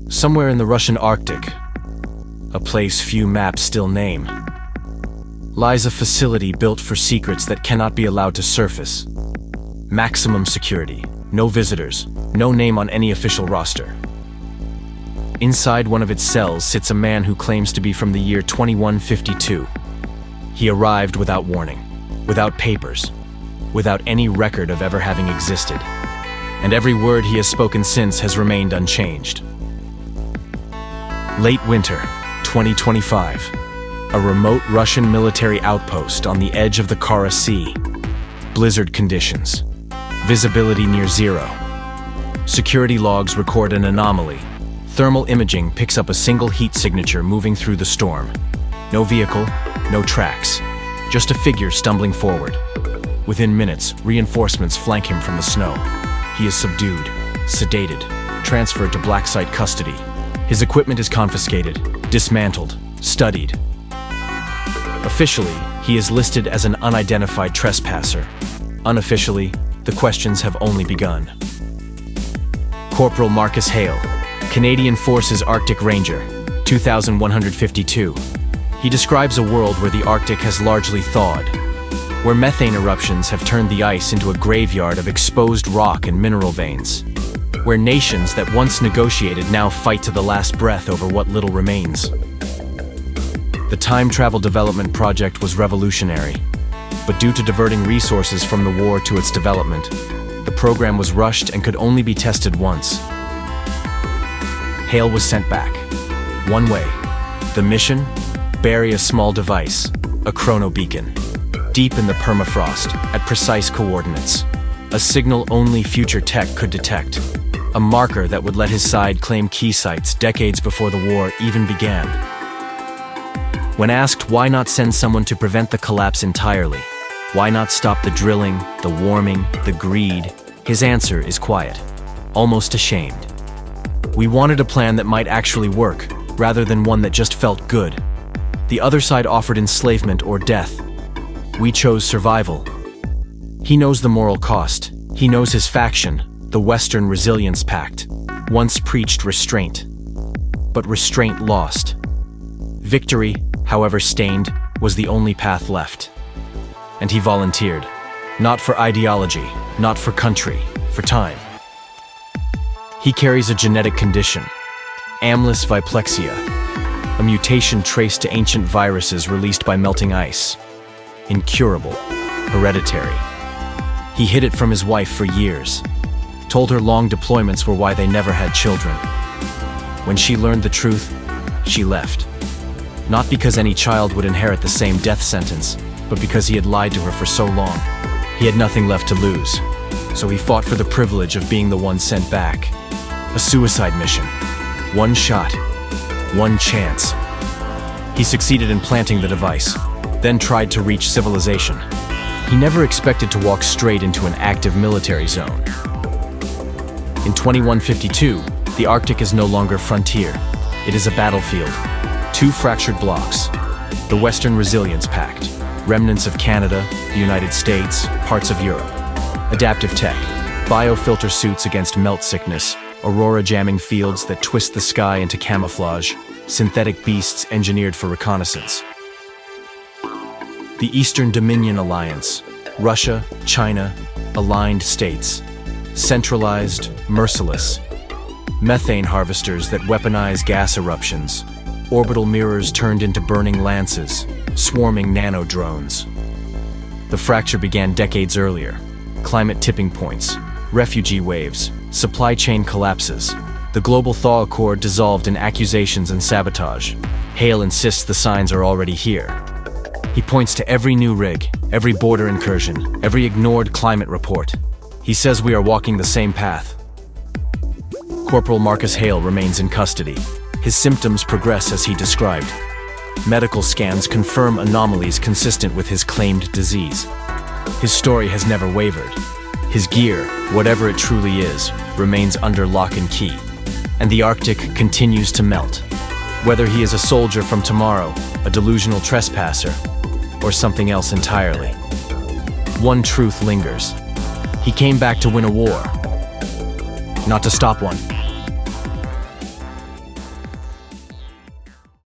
Somewhere in the Russian Arctic, a place few maps still name, lies a facility built for secrets that cannot be allowed to surface. Maximum security, no visitors, no name on any official roster. Inside one of its cells sits a man who claims to be from the year 2152. He arrived without warning, without papers, without any record of ever having existed. And every word he has spoken since has remained unchanged. Late winter, 2025. A remote Russian military outpost on the edge of the Kara Sea. Blizzard conditions. Visibility near zero. Security logs record an anomaly. Thermal imaging picks up a single heat signature moving through the storm. No vehicle, no tracks. Just a figure stumbling forward. Within minutes, reinforcements flank him from the snow. He is subdued, sedated, transferred to black site custody. His equipment is confiscated, dismantled, studied. Officially, he is listed as an unidentified trespasser. Unofficially, the questions have only begun. Corporal Marcus Hale, Canadian Forces Arctic Ranger, 2152. He describes a world where the Arctic has largely thawed, where methane eruptions have turned the ice into a graveyard of exposed rock and mineral veins, where nations that once negotiated now fight to the last breath over what little remains. The time travel development project was revolutionary, but due to diverting resources from the war to its development, the program was rushed and could only be tested once. Hale was sent back. One way. The mission? Bury a small device, a chronobeacon, deep in the permafrost, at precise coordinates. A signal only future tech could detect. A marker that would let his side claim key sites decades before the war even began. When asked why not send someone to prevent the collapse entirely, why not stop the drilling, the warming, the greed, his answer is quiet, almost ashamed. We wanted a plan that might actually work, rather than one that just felt good. The other side offered enslavement or death. We chose survival. He knows the moral cost. He knows his faction, the Western Resilience Pact, once preached restraint. But restraint lost. Victory, however stained, was the only path left. And he volunteered. Not for ideology, not for country, for time. He carries a genetic condition, nameless viplexia, a mutation traced to ancient viruses released by melting ice. Incurable, hereditary. He hid it from his wife for years, told her long deployments were why they never had children. When she learned the truth, she left. Not because any child would inherit the same death sentence, but because he had lied to her for so long. He had nothing left to lose, so he fought for the privilege of being the one sent back. A suicide mission. One shot. One chance. He succeeded in planting the device, then tried to reach civilization. He never expected to walk straight into an active military zone. In 2152, the Arctic is no longer frontier. It is a battlefield. Two fractured blocks. The Western Resilience Pact. Remnants of Canada, the United States, parts of Europe. Adaptive tech. Biofilter suits against melt sickness. Aurora jamming fields that twist the sky into camouflage. Synthetic beasts engineered for reconnaissance. The Eastern Dominion Alliance. Russia, China, aligned states. Centralized, merciless. Methane harvesters that weaponize gas eruptions. Orbital mirrors turned into burning lances. Swarming nano-drones. The fracture began decades earlier. Climate tipping points. Refugee waves. Supply chain collapses. The global thaw accord dissolved in accusations and sabotage. Hale insists the signs are already here. He points to every new rig, every border incursion, every ignored climate report. He says we are walking the same path. Corporal Marcus Hale remains in custody. His symptoms progress as he described. Medical scans confirm anomalies consistent with his claimed disease. His story has never wavered. His gear, whatever it truly is, remains under lock and key. And the Arctic continues to melt. Whether he is a soldier from tomorrow, a delusional trespasser, or something else entirely. One truth lingers. He came back to win a war, not to stop one.